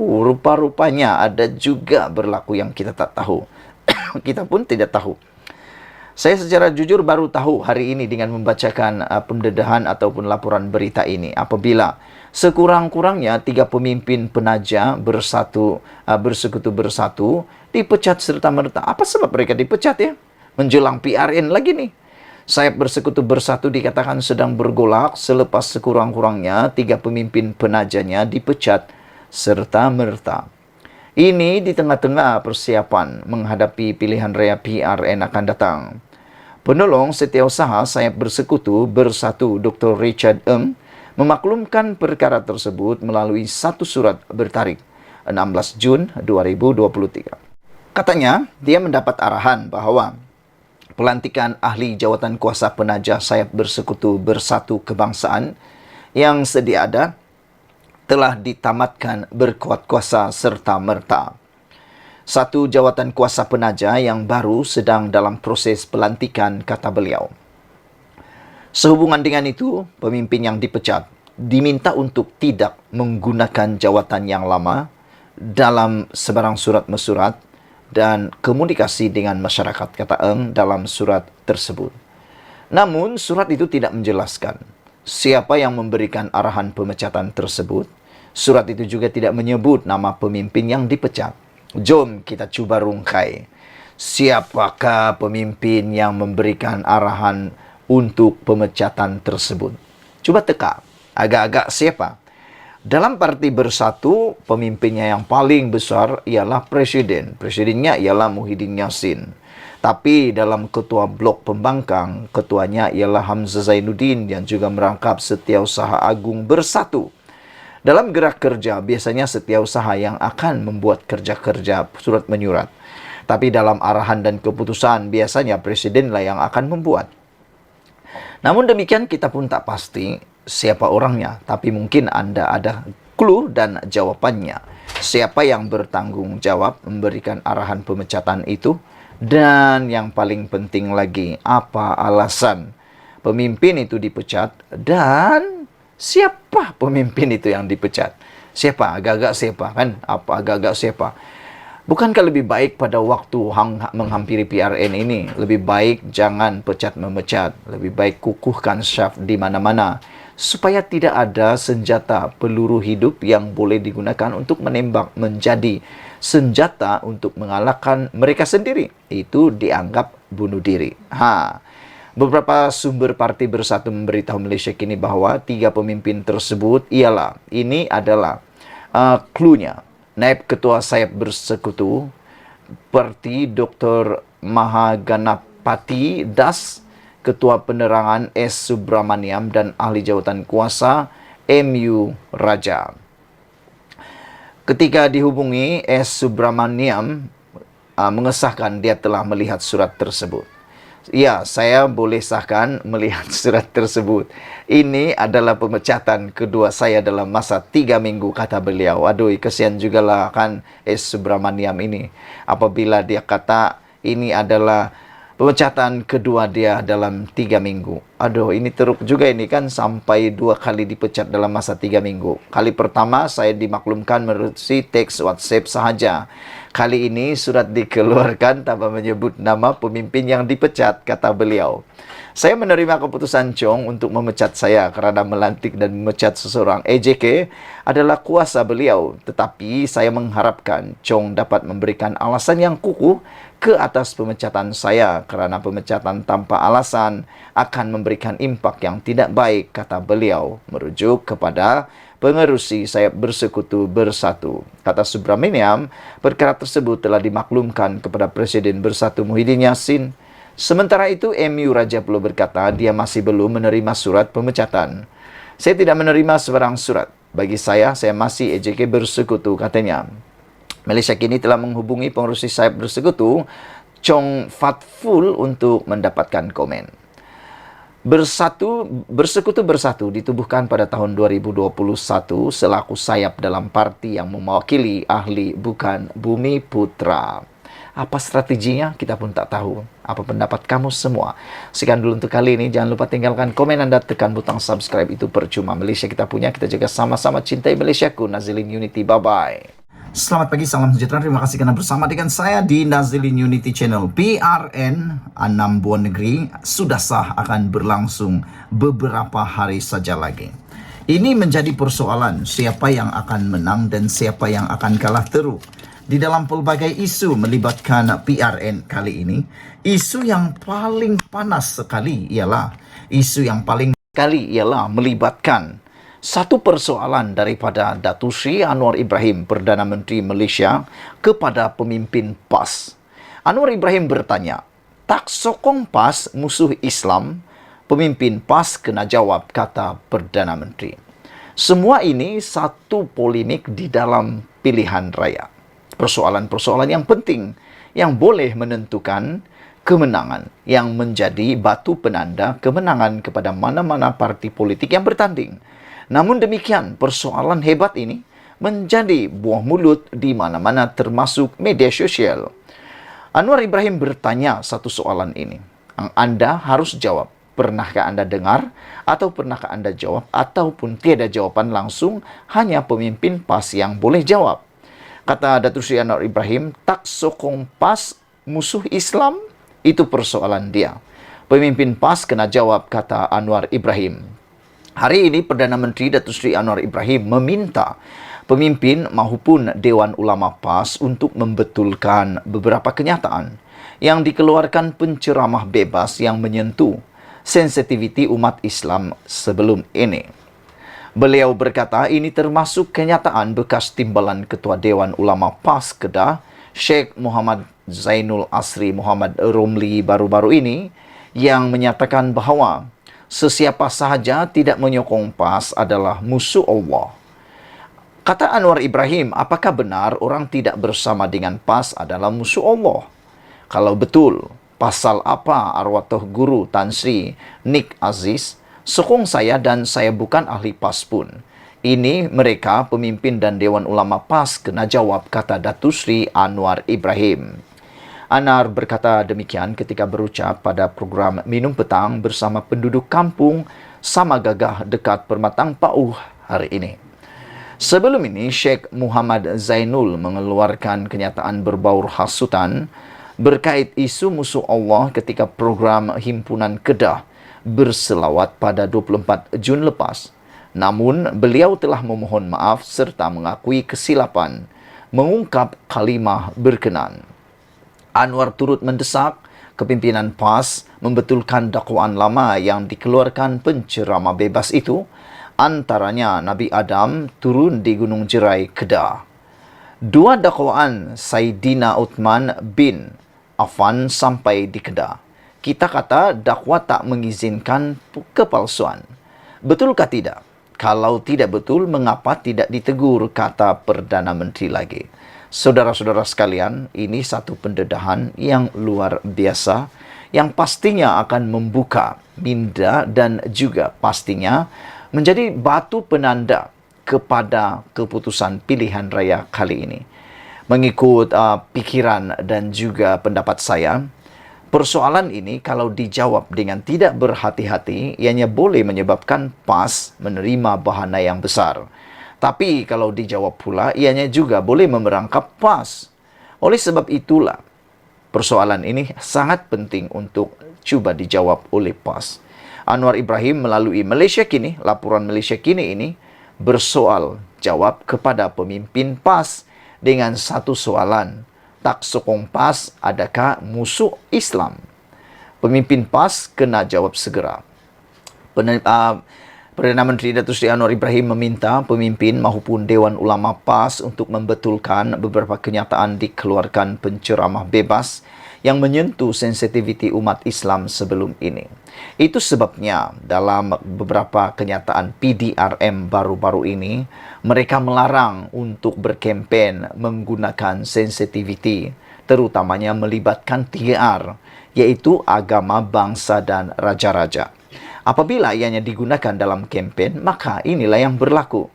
Rupa-rupanya ada juga berlaku yang kita tak tahu. Kita pun tidak tahu. Saya secara jujur baru tahu hari ini dengan membacakan pendedahan ataupun laporan berita ini. Apabila sekurang-kurangnya 3 pemimpin penaja Bersekutu Bersatu dipecat serta-merta. Apa sebab mereka dipecat ya? Menjelang PRN lagi nih. Sayap Bersekutu Bersatu dikatakan sedang bergolak selepas sekurang-kurangnya 3 pemimpin penajanya dipecat serta-merta. Ini di tengah-tengah persiapan menghadapi pilihan raya PRN akan datang. Penolong Setiausaha Sayap Bersekutu Bersatu Dr. Richard Ng memaklumkan perkara tersebut melalui satu surat bertarik 16 Jun 2023. Katanya, dia mendapat arahan bahwa pelantikan ahli jawatan kuasa penaja Sayap Bersekutu Bersatu Kebangsaan yang sedia ada telah ditamatkan berkuat kuasa serta-merta. Satu jawatan kuasa penaja yang baru sedang dalam proses pelantikan, kata beliau. Sehubungan dengan itu, pemimpin yang dipecat diminta untuk tidak menggunakan jawatan yang lama dalam sebarang surat mesurat dan komunikasi dengan masyarakat, kata Ng dalam surat tersebut. Namun, surat itu tidak menjelaskan siapa yang memberikan arahan pemecatan tersebut. Surat itu juga tidak menyebut nama pemimpin yang dipecat. Jom kita cuba rungkai. Siapakah pemimpin yang memberikan arahan untuk pemecatan tersebut? Coba teka. Agak-agak siapa? Dalam Parti Bersatu, pemimpinnya yang paling besar ialah Presiden. Presidennya ialah Muhyiddin Yassin. Tapi dalam ketua blok pembangkang, ketuanya ialah Hamzah Zainuddin yang juga merangkap Setiausaha Agung Bersatu. Dalam gerak kerja, biasanya Setiausaha yang akan membuat kerja-kerja surat menyurat. Tapi dalam arahan dan keputusan, biasanya Presidenlah yang akan membuat. Namun demikian, kita pun tak pasti siapa orangnya. Tapi mungkin Anda ada clue dan jawabannya. Siapa yang bertanggung jawab memberikan arahan pemecatan itu? Dan yang paling penting lagi, apa alasan pemimpin itu dipecat dan siapa pemimpin itu yang dipecat? Siapa? Agak-agak siapa kan? Apa agak-agak siapa? Bukankah lebih baik pada waktu menghampiri PRN ini, lebih baik jangan pecat-memecat, lebih baik kukuhkan syaf di mana-mana supaya tidak ada senjata peluru hidup yang boleh digunakan untuk menembak menjadi senjata untuk mengalahkan mereka sendiri. Itu dianggap bunuh diri. Beberapa sumber Parti Bersatu memberitahu Malaysia kini bahwa 3 pemimpin tersebut ini adalah cluenya. Naib Ketua Sayap Bersekutu Parti Dr. Mahaganapati Das, Ketua Penerangan S. Subramaniam, dan Ahli Jawatan Kuasa M.U. Raja. Ketika dihubungi, S. Subramaniam mengesahkan dia telah melihat surat tersebut. Ya, saya boleh sahkan melihat surat tersebut. Ini adalah pemecatan kedua saya dalam masa 3 minggu, kata beliau. Aduh, kesian jugalah kan S. Subramaniam ini. Apabila dia kata ini adalah pemecatan kedua dia dalam 3 minggu. Aduh, ini teruk juga ini kan, sampai 2 kali dipecat dalam masa 3 minggu. Kali pertama saya dimaklumkan melalui teks WhatsApp sahaja. Kali ini surat dikeluarkan tanpa menyebut nama pemimpin yang dipecat, kata beliau. Saya menerima keputusan Chong untuk memecat saya kerana melantik dan memecat seseorang. EJK adalah kuasa beliau. Tetapi saya mengharapkan Chong dapat memberikan alasan yang kukuh ke atas pemecatan saya kerana pemecatan tanpa alasan akan memberikan impak yang tidak baik, kata beliau, merujuk kepada pengerusi Sayap Bersekutu Bersatu. Kata Subramaniam, perkara tersebut telah dimaklumkan kepada Presiden Bersatu Muhyiddin Yassin. Sementara itu, MU Raja Pulau berkata dia masih belum menerima surat pemecatan. Saya tidak menerima sebarang surat. Bagi saya masih EJK Bersekutu, katanya. Malaysia kini telah menghubungi pengerusi Sayap Bersekutu, Chong Fat Ful, untuk mendapatkan komen. Bersekutu Bersatu ditubuhkan pada tahun 2021 selaku sayap dalam parti yang mewakili ahli bukan Bumi Putra. Apa strateginya? Kita pun tak tahu. Apa pendapat kamu semua? Sekian dulu untuk kali ini. Jangan lupa tinggalkan komen Anda, tekan butang subscribe. Itu percuma. Malaysia kita punya, kita jaga sama-sama. Cintai Malaysiaku. Nazilin Unity. Bye-bye. Selamat pagi, salam sejahtera. Terima kasih kerana bersama dengan saya di Nazilin Unity Channel. PRN 6 Buah Negeri sudah sah akan berlangsung beberapa hari saja lagi. Ini menjadi persoalan siapa yang akan menang dan siapa yang akan kalah teruk. Di dalam pelbagai isu melibatkan PRN kali ini, isu yang paling panas sekali ialah melibatkan satu persoalan daripada Datuk Seri Anwar Ibrahim, Perdana Menteri Malaysia, kepada pemimpin PAS. Anwar Ibrahim bertanya, tak sokong PAS musuh Islam? Pemimpin PAS kena jawab, kata Perdana Menteri. Semua ini satu polemik di dalam pilihan raya. Persoalan-persoalan yang penting yang boleh menentukan kemenangan, yang menjadi batu penanda kemenangan kepada mana-mana parti politik yang bertanding. Namun demikian, persoalan hebat ini menjadi buah mulut di mana-mana termasuk media sosial. Anwar Ibrahim bertanya satu soalan ini. Anda harus jawab. Pernahkah Anda dengar atau pernahkah Anda jawab, ataupun tiada jawapan langsung, hanya pemimpin PAS yang boleh jawab. Kata Datuk Seri Anwar Ibrahim, tak sokong PAS musuh Islam? Itu persoalan dia. Pemimpin PAS kena jawab, kata Anwar Ibrahim. Hari ini Perdana Menteri Datuk Seri Anwar Ibrahim meminta pemimpin maupun Dewan Ulama PAS untuk membetulkan beberapa kenyataan yang dikeluarkan penceramah bebas yang menyentuh sensitiviti umat Islam sebelum ini. Beliau berkata ini termasuk kenyataan bekas timbalan Ketua Dewan Ulama PAS Kedah, Sheikh Muhammad Zainul Asri Muhammad Romli baru-baru ini, yang menyatakan bahawa sesiapa sahaja tidak menyokong PAS adalah musuh Allah. Kata Anwar Ibrahim, apakah benar orang tidak bersama dengan PAS adalah musuh Allah? Kalau betul, pasal apa arwah Tuh Guru Tan Sri Nik Aziz sokong saya dan saya bukan ahli PAS pun? Ini mereka pemimpin dan Dewan Ulama PAS kena jawab, kata Datuk Seri Anwar Ibrahim. Anar berkata demikian ketika berucap pada program Minum Petang bersama penduduk kampung Sama Gagah dekat Permatang Pauh hari ini. Sebelum ini, Sheikh Muhammad Zainul mengeluarkan kenyataan berbaur hasutan berkait isu musuh Allah ketika program Himpunan Kedah berselawat pada 24 Jun lepas. Namun, beliau telah memohon maaf serta mengakui kesilapan mengungkap kalimah berkenan. Anwar turut mendesak kepimpinan PAS membetulkan dakwaan lama yang dikeluarkan penceramah bebas itu, antaranya Nabi Adam turun di Gunung Jerai, Kedah. 2 dakwaan Saidina Uthman bin Affan sampai di Kedah. Kita kata dakwah tak mengizinkan kepalsuan. Betulkah tidak? Kalau tidak betul, mengapa tidak ditegur, kata Perdana Menteri lagi. Saudara-saudara sekalian, ini satu pendedahan yang luar biasa, yang pastinya akan membuka minda dan juga pastinya menjadi batu penanda kepada keputusan pilihan raya kali ini. Mengikut pikiran dan juga pendapat saya, persoalan ini kalau dijawab dengan tidak berhati-hati, ianya boleh menyebabkan PAS menerima bahana yang besar. Tapi kalau dijawab pula, ianya juga boleh memerangkap PAS. Oleh sebab itulah, persoalan ini sangat penting untuk cuba dijawab oleh PAS. Anwar Ibrahim melalui Malaysia Kini, laporan Malaysia Kini ini bersoal jawab kepada pemimpin PAS dengan satu soalan. Tak sokong PAS, adakah musuh Islam? Pemimpin PAS kena jawab segera. Perdana Menteri Datuk Seri Anwar Ibrahim meminta pemimpin maupun Dewan Ulama PAS untuk membetulkan beberapa kenyataan dikeluarkan penceramah bebas yang menyentuh sensitiviti umat Islam sebelum ini. Itu sebabnya dalam beberapa kenyataan PDRM baru-baru ini, mereka melarang untuk berkempen menggunakan sensitiviti, terutamanya melibatkan 3R, yaitu agama, bangsa dan raja-raja. Apabila ianya digunakan dalam kempen, maka inilah yang berlaku.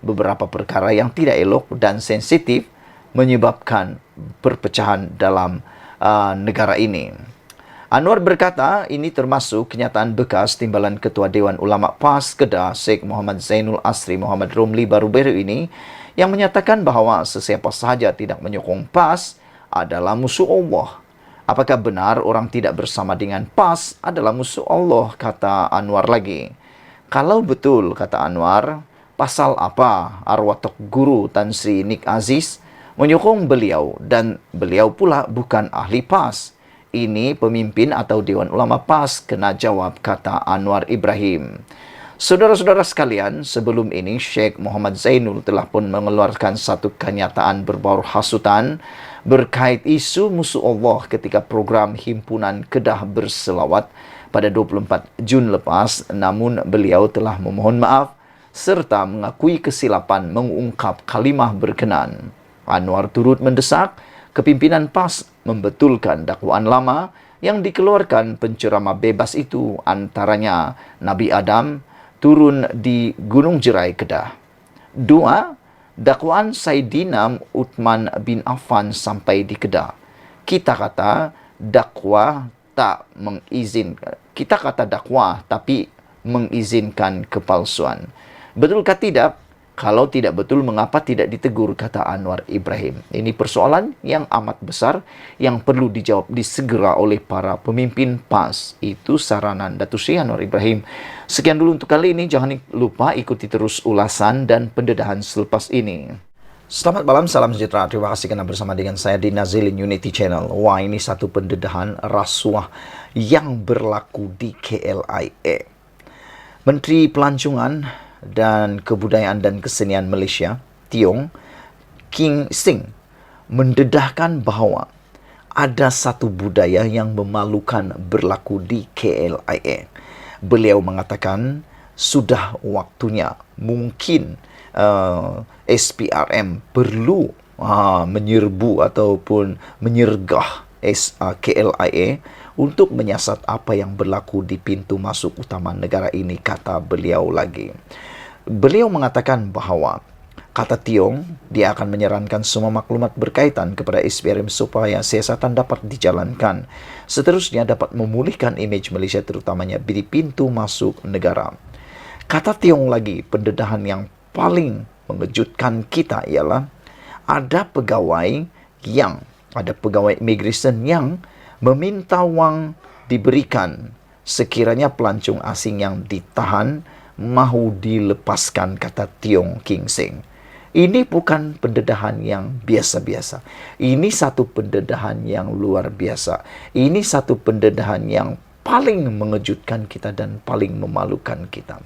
Beberapa perkara yang tidak elok dan sensitif menyebabkan perpecahan dalam negara ini. Anwar berkata ini termasuk kenyataan bekas Timbalan Ketua Dewan Ulama PAS Kedah Sheikh Muhammad Zainul Asri Muhammad Romli baru-baru ini yang menyatakan bahawa sesiapa sahaja tidak menyokong PAS adalah musuh Allah. Apakah benar orang tidak bersama dengan PAS adalah musuh Allah, kata Anwar lagi. Kalau betul, kata Anwar, pasal apa arwah Tok Guru Tan Sri Nik Aziz menyokong beliau dan beliau pula bukan ahli PAS? Ini pemimpin atau Dewan Ulama PAS kena jawab, kata Anwar Ibrahim. Saudara-saudara sekalian, sebelum ini Sheikh Muhammad Zainul telah pun mengeluarkan satu kenyataan berbau hasutan berkait isu musuh Allah ketika program Himpunan Kedah Berselawat pada 24 Jun lepas, namun beliau telah memohon maaf serta mengakui kesilapan mengungkap kalimah berkenan. Anwar turut mendesak kepimpinan PAS membetulkan dakwaan lama yang dikeluarkan penceramah bebas itu, antaranya Nabi Adam turun di Gunung Jerai, Kedah. 2. Dakwaan Saidina Uthman bin Affan sampai di Kedah. Kita kata dakwah tapi mengizinkan kepalsuan. Betulkah tidak? Kalau tidak betul, mengapa tidak ditegur, kata Anwar Ibrahim. Ini persoalan yang amat besar yang perlu dijawab disegera oleh para pemimpin PAS. Itu saranan Datuk Seri Anwar Ibrahim. Sekian dulu untuk kali ini. Jangan lupa ikuti terus ulasan dan pendedahan selepas ini. Selamat malam, salam sejahtera. Terima kasih kerana bersama dengan saya di Nazilin Unity Channel. Wah, ini satu pendedahan rasuah yang berlaku di KLIA. Menteri Pelancongan dan Kebudayaan dan Kesenian Malaysia, Tiong King Sing, mendedahkan bahawa ada satu budaya yang memalukan berlaku di KLIA. Beliau mengatakan sudah waktunya mungkin SPRM perlu menyerbu ataupun menyergah KLIA untuk menyiasat apa yang berlaku di pintu masuk utama negara ini, kata beliau lagi. Beliau mengatakan bahawa, kata Tiong, dia akan menyarankan semua maklumat berkaitan kepada SPRM supaya siasatan dapat dijalankan. Seterusnya dapat memulihkan imej Malaysia terutamanya di pintu masuk negara. Kata Tiong lagi, pendedahan yang paling mengejutkan kita ialah ada pegawai immigration yang meminta wang diberikan sekiranya pelancong asing yang ditahan mahu dilepaskan, kata Tiong King Sing. Ini bukan pendedahan yang biasa-biasa. Ini satu pendedahan yang luar biasa. Ini satu pendedahan yang paling mengejutkan kita dan paling memalukan kita.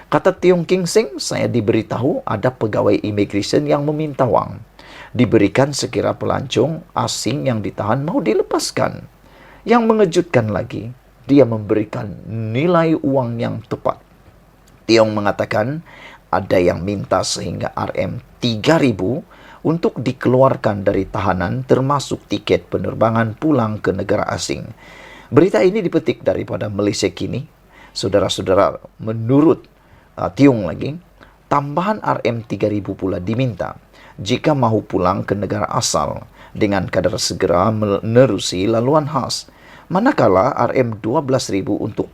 Kata Tiong King Sing, saya diberitahu ada pegawai immigration yang meminta wang diberikan sekira pelancong asing yang ditahan mau dilepaskan. Yang mengejutkan lagi, dia memberikan nilai uang yang tepat. Tiong mengatakan ada yang minta sehingga RM3.000 untuk dikeluarkan dari tahanan termasuk tiket penerbangan pulang ke negara asing. Berita ini dipetik daripada Malaysia Kini. Saudara-saudara, menurut Tiong lagi, tambahan RM3.000 pula diminta jika mahu pulang ke negara asal dengan kadar segera menerusi laluan khas. Manakala RM12.000 untuk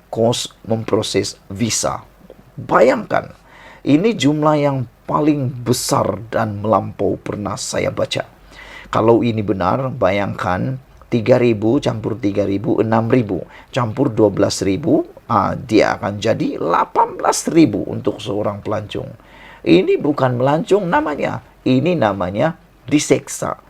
kos memproses visa. Bayangkan, ini jumlah yang paling besar dan melampau pernah saya baca. Kalau ini benar, bayangkan 3.000 campur 3.000, 6.000 campur 12.000, dia akan jadi 18.000 untuk seorang pelancong. Ini bukan melancong namanya, ini namanya diseksa.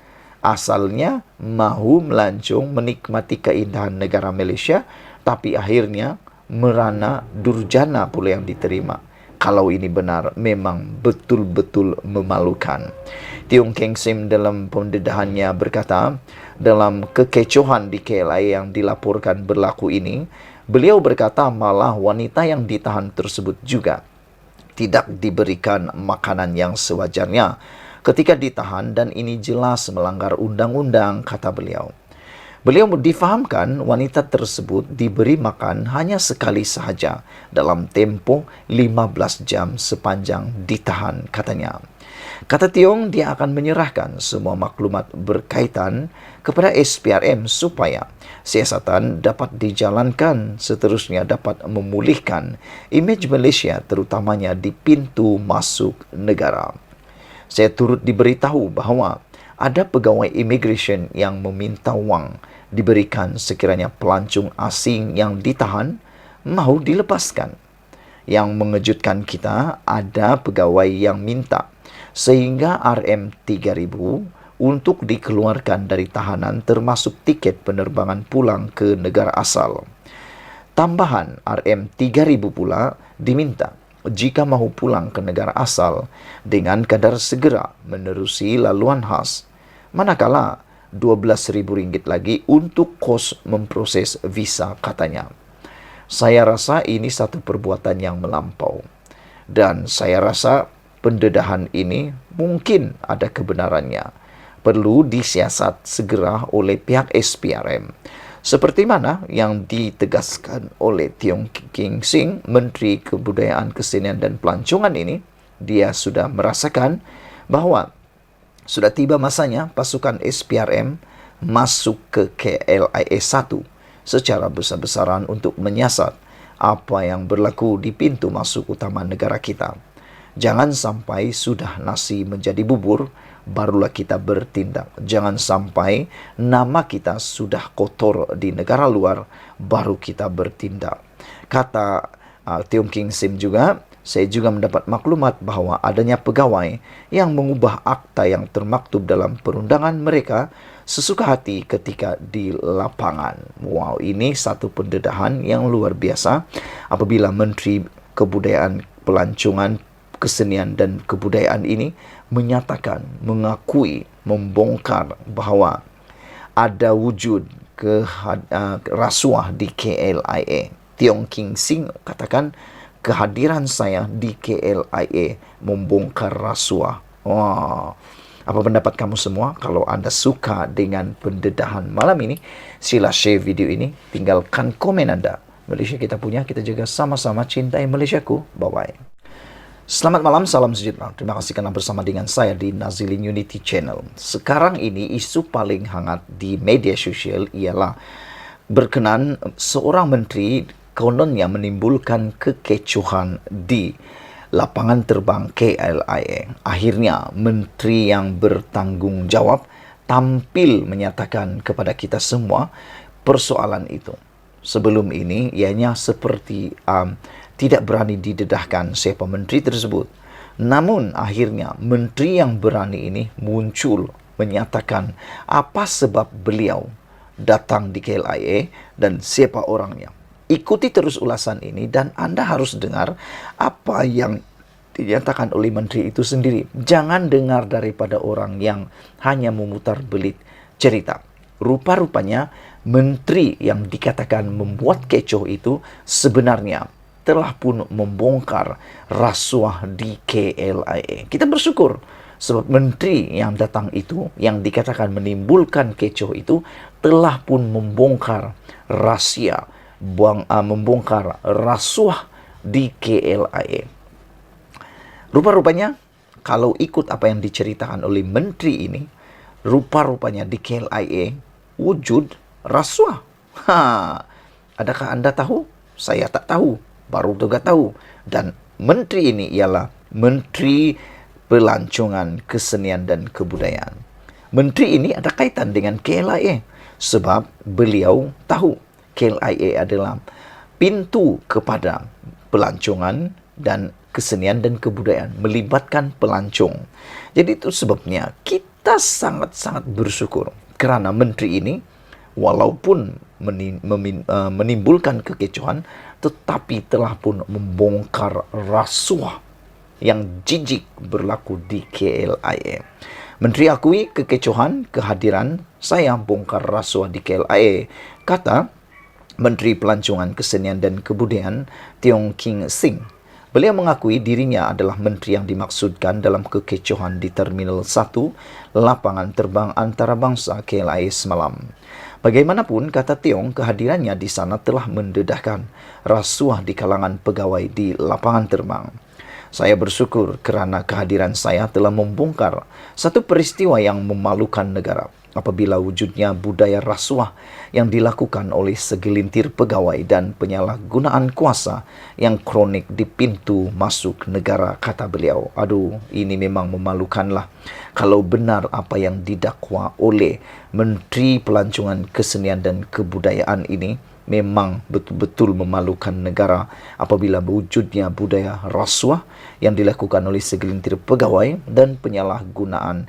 Asalnya mahu melancong menikmati keindahan negara Malaysia, tapi akhirnya merana durjana pula yang diterima. Kalau ini benar, memang betul-betul memalukan. Tiong Keng Sim dalam pendedahannya berkata, dalam kekecohan di KLIA yang dilaporkan berlaku ini, beliau berkata malah wanita yang ditahan tersebut juga tidak diberikan makanan yang sewajarnya ketika ditahan, dan ini jelas melanggar undang-undang, kata beliau. Beliau difahamkan wanita tersebut diberi makan hanya sekali sahaja dalam tempoh 15 jam sepanjang ditahan, katanya. Kata Tiong, dia akan menyerahkan semua maklumat berkaitan kepada SPRM supaya siasatan dapat dijalankan, seterusnya dapat memulihkan imej Malaysia terutamanya di pintu masuk negara. Saya turut diberitahu bahawa ada pegawai immigration yang meminta wang diberikan sekiranya pelancong asing yang ditahan mahu dilepaskan. Yang mengejutkan kita, ada pegawai yang minta sehingga RM3.000 untuk dikeluarkan dari tahanan termasuk tiket penerbangan pulang ke negara asal. Tambahan RM3.000 pula diminta jika mahu pulang ke negara asal dengan kadar segera menerusi laluan khas. Manakala RM12.000 lagi untuk kos memproses visa, katanya. Saya rasa ini satu perbuatan yang melampau. Dan saya rasa pendedahan ini mungkin ada kebenarannya. Perlu disiasat segera oleh pihak SPRM. Seperti mana yang ditegaskan oleh Tiong Keng Sim, Menteri Kebudayaan, Kesenian dan Pelancongan ini, dia sudah merasakan bahawa sudah tiba masanya pasukan SPRM masuk ke KLIA 1 secara besar-besaran untuk menyiasat apa yang berlaku di pintu masuk utama negara kita. Jangan sampai sudah nasi menjadi bubur, barulah kita bertindak. Jangan sampai nama kita sudah kotor di negara luar, baru kita bertindak. Kata Tiong Keng Sim juga, saya juga mendapat maklumat bahawa adanya pegawai yang mengubah akta yang termaktub dalam perundangan mereka sesuka hati ketika di lapangan. Wow, ini satu pendedahan yang luar biasa apabila Menteri Kebudayaan, Pelancongan, Kesenian dan Kebudayaan ini menyatakan, mengakui, membongkar bahawa ada wujud rasuah di KLIA. Tiong Keng Sim katakan, kehadiran saya di KLIA membongkar rasuah. Wah, apa pendapat kamu semua? Kalau anda suka dengan pendedahan malam ini, sila share video ini, tinggalkan komen anda. Malaysia kita punya, kita juga sama-sama cintai Malaysiaku. Bye-bye. Selamat malam, salam sejahtera. Terima kasih karena bersama dengan saya di Nazilin Unity Channel. Sekarang ini isu paling hangat di media sosial ialah berkenan seorang menteri kononnya menimbulkan kekecohan di lapangan terbang KLIA. Akhirnya menteri yang bertanggung jawab tampil menyatakan kepada kita semua persoalan itu. Sebelum ini ianya seperti tidak berani didedahkan siapa menteri tersebut. Namun akhirnya menteri yang berani ini muncul menyatakan apa sebab beliau datang di KLIA dan siapa orangnya. Ikuti terus ulasan ini dan anda harus dengar apa yang dinyatakan oleh menteri itu sendiri. Jangan dengar daripada orang yang hanya memutar belit cerita. Rupa-rupanya menteri yang dikatakan membuat kecoh itu sebenarnya telah pun membongkar rasuah di KLIA. Kita bersyukur sebab menteri yang datang itu, yang dikatakan menimbulkan kecoh itu, telah pun membongkar rahasia, membongkar rasuah di KLIA. Rupa-rupanya, kalau ikut apa yang diceritakan oleh menteri ini, rupa-rupanya di KLIA wujud rasuah. Adakah Anda tahu? Saya tak tahu, baru juga tahu. Dan menteri ini ialah Menteri Pelancongan Kesenian dan Kebudayaan. Menteri ini ada kaitan dengan KLIA sebab beliau tahu KLIA adalah pintu kepada pelancongan dan kesenian dan kebudayaan, melibatkan pelancong. Jadi itu sebabnya kita sangat-sangat bersyukur kerana menteri ini walaupun menimbulkan kekecohan, tetapi telah pun membongkar rasuah yang jijik berlaku di KLIA. Menteri akui kekecohan kehadiran saya bongkar rasuah di KLIA, kata Menteri Pelancongan Kesenian dan Kebudayaan Tiong King Sing. Beliau mengakui dirinya adalah menteri yang dimaksudkan dalam kekecohan di Terminal 1 lapangan terbang antarabangsa KLIA semalam. Bagaimanapun, kata Tiong, kehadirannya di sana telah mendedahkan rasuah di kalangan pegawai di lapangan terbang. Saya bersyukur kerana kehadiran saya telah membongkar satu peristiwa yang memalukan negara apabila wujudnya budaya rasuah yang dilakukan oleh segelintir pegawai dan penyalahgunaan kuasa yang kronik di pintu masuk negara, kata beliau. Aduh, ini memang memalukanlah kalau benar apa yang didakwa oleh Menteri Pelancongan Kesenian dan Kebudayaan ini. Memang betul-betul memalukan negara apabila wujudnya budaya rasuah yang dilakukan oleh segelintir pegawai dan penyalahgunaan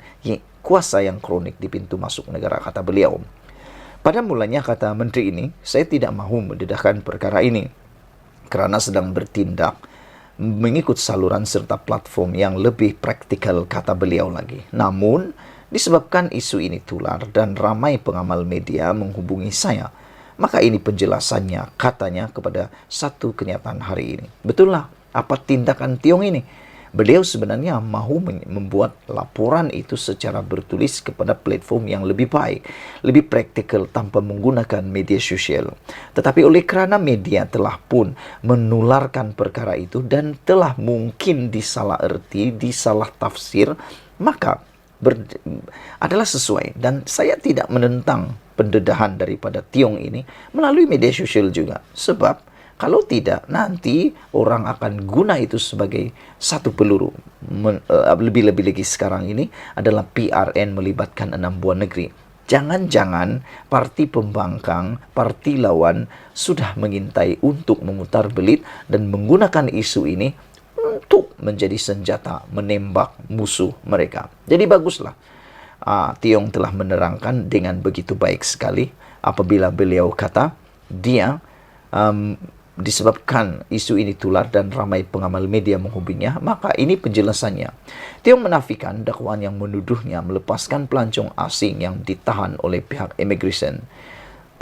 kuasa yang kronik di pintu masuk negara, kata beliau. Pada mulanya, kata menteri ini, saya tidak mahu mendedahkan perkara ini kerana sedang bertindak mengikut saluran serta platform yang lebih praktikal, kata beliau lagi. Namun, disebabkan isu ini tular dan ramai pengamal media menghubungi saya, maka ini penjelasannya, katanya, kepada satu kenyataan hari ini. Betullah apa tindakan Tiong ini. Beliau sebenarnya mahu membuat laporan itu secara bertulis kepada platform yang lebih baik, lebih praktikal tanpa menggunakan media sosial. Tetapi oleh kerana media telah pun menularkan perkara itu dan telah mungkin disalah erti, disalah tafsir, maka adalah sesuai. Dan saya tidak menentang pendedahan daripada Tiong ini melalui media sosial juga. Sebab kalau tidak, nanti orang akan guna itu sebagai satu peluru. Lebih-lebih lagi sekarang ini adalah PRN melibatkan 6 buah negeri. Jangan-jangan parti pembangkang, parti lawan sudah mengintai untuk memutar belit dan menggunakan isu ini untuk menjadi senjata menembak musuh mereka. Jadi baguslah. Tiong telah menerangkan dengan begitu baik sekali apabila beliau kata dia disebabkan isu ini tular dan ramai pengamal media menghubunginya, maka ini penjelasannya. Tiong menafikan dakwaan yang menuduhnya melepaskan pelancong asing yang ditahan oleh pihak immigration.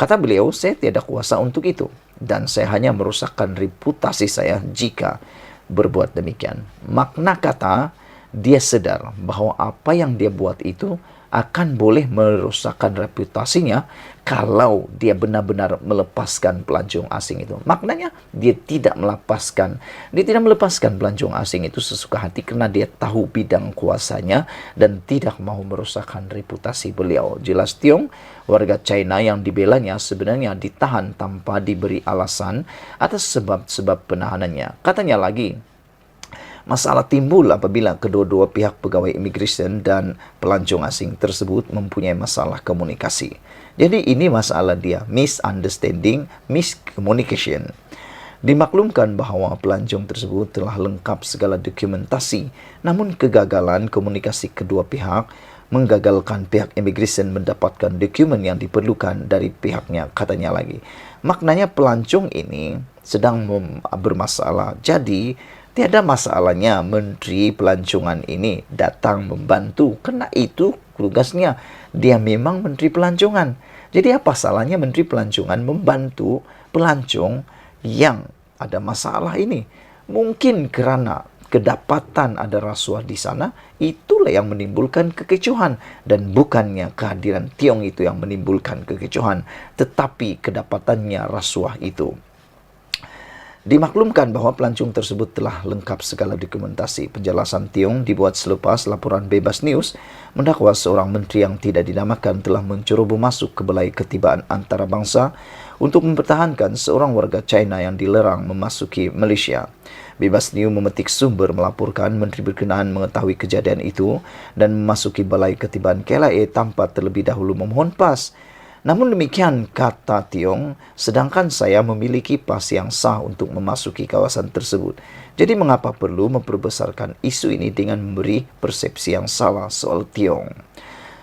Kata beliau, saya tiada kuasa untuk itu dan saya hanya merosakkan reputasi saya jika berbuat demikian. Makna kata, dia sedar bahawa apa yang dia buat itu akan boleh merosakkan reputasinya kalau dia benar-benar melepaskan pelancong asing itu. Maknanya dia tidak melepaskan pelancong asing itu sesuka hati kerana dia tahu bidang kuasanya dan tidak mahu merosakkan reputasi beliau. Jelas Tiong, warga China yang dibelanya sebenarnya ditahan tanpa diberi alasan atas sebab-sebab penahanannya. Katanya lagi, masalah timbul apabila kedua-dua pihak pegawai immigration dan pelancong asing tersebut mempunyai masalah komunikasi. Jadi ini masalah dia, misunderstanding, miscommunication. Dimaklumkan bahawa pelancong tersebut telah lengkap segala dokumentasi, namun kegagalan komunikasi kedua pihak menggagalkan pihak immigration mendapatkan dokumen yang diperlukan dari pihaknya, katanya lagi. Maknanya pelancong ini sedang bermasalah. Jadi tiada masalahnya Menteri Pelancongan ini datang membantu. Kerana itu tugasnya. Dia memang Menteri Pelancongan. Jadi apa salahnya Menteri Pelancongan membantu pelancong yang ada masalah ini? Mungkin karena kedapatan ada rasuah di sana, itulah yang menimbulkan kekecohan. Dan bukannya kehadiran Tiong itu yang menimbulkan kekecohan, tetapi kedapatannya rasuah itu. Dimaklumkan bahwa pelancong tersebut telah lengkap segala dokumentasi. Penjelasan Tiong dibuat selepas laporan Bebas News mendakwa seorang menteri yang tidak dinamakan telah menceroboh masuk ke Balai Ketibaan Antarabangsa untuk mempertahankan seorang warga China yang dilarang memasuki Malaysia. Bebas News memetik sumber melaporkan menteri berkenaan mengetahui kejadian itu dan memasuki Balai Ketibaan KLIA tanpa terlebih dahulu memohon pas. Namun demikian, kata Tiong, sedangkan saya memiliki pas yang sah untuk memasuki kawasan tersebut. Jadi mengapa perlu memperbesarkan isu ini dengan memberi persepsi yang salah soal Tiong?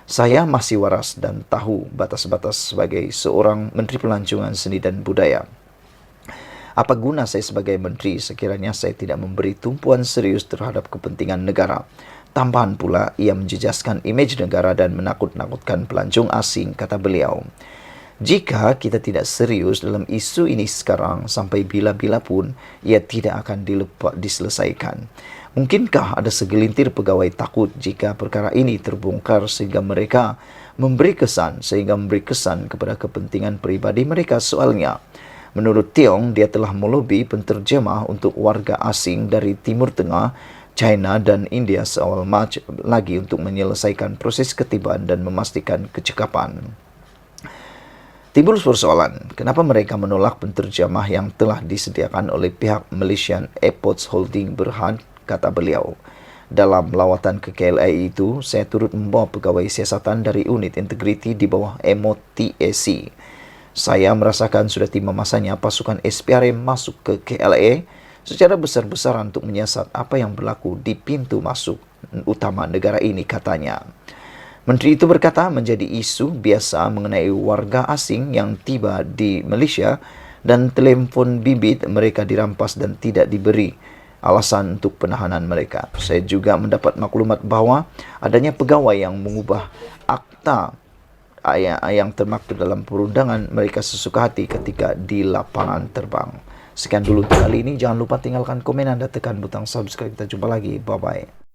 Saya masih waras dan tahu batas-batas sebagai seorang Menteri Pelancongan Seni dan Budaya. Apa guna saya sebagai menteri sekiranya saya tidak memberi tumpuan serius terhadap kepentingan negara? Tambahan pula, ia menjejaskan imej negara dan menakut-nakutkan pelancong asing, kata beliau. Jika kita tidak serius dalam isu ini sekarang, sampai bila-bila pun, ia tidak akan diselesaikan. Mungkinkah ada segelintir pegawai takut jika perkara ini terbongkar sehingga memberi kesan kepada kepentingan pribadi mereka soalnya? Menurut Tiong, dia telah melobi penterjemah untuk warga asing dari Timur Tengah, China dan India seawal Mac lagi untuk menyelesaikan proses ketibaan dan memastikan kecekapan. Timbul persoalan, kenapa mereka menolak penterjemah yang telah disediakan oleh pihak Malaysian Airports Holding Berhad, kata beliau. Dalam lawatan ke KLIA itu, saya turut membawa pegawai siasatan dari unit integriti di bawah MOTAC. Saya merasakan sudah tiba masanya pasukan SPRM masuk ke KLIA secara besar-besaran untuk menyiasat apa yang berlaku di pintu masuk utama negara ini, katanya. Menteri itu berkata menjadi isu biasa mengenai warga asing yang tiba di Malaysia dan telefon bimbit mereka dirampas dan tidak diberi alasan untuk penahanan mereka. Saya juga mendapat maklumat bahawa adanya pegawai yang mengubah akta yang termaktub dalam perundangan mereka sesuka hati ketika di lapangan terbang. Sekian dulu untuk kali ini. Jangan lupa tinggalkan komen dan tekan butang subscribe. Kita jumpa lagi. Bye-bye.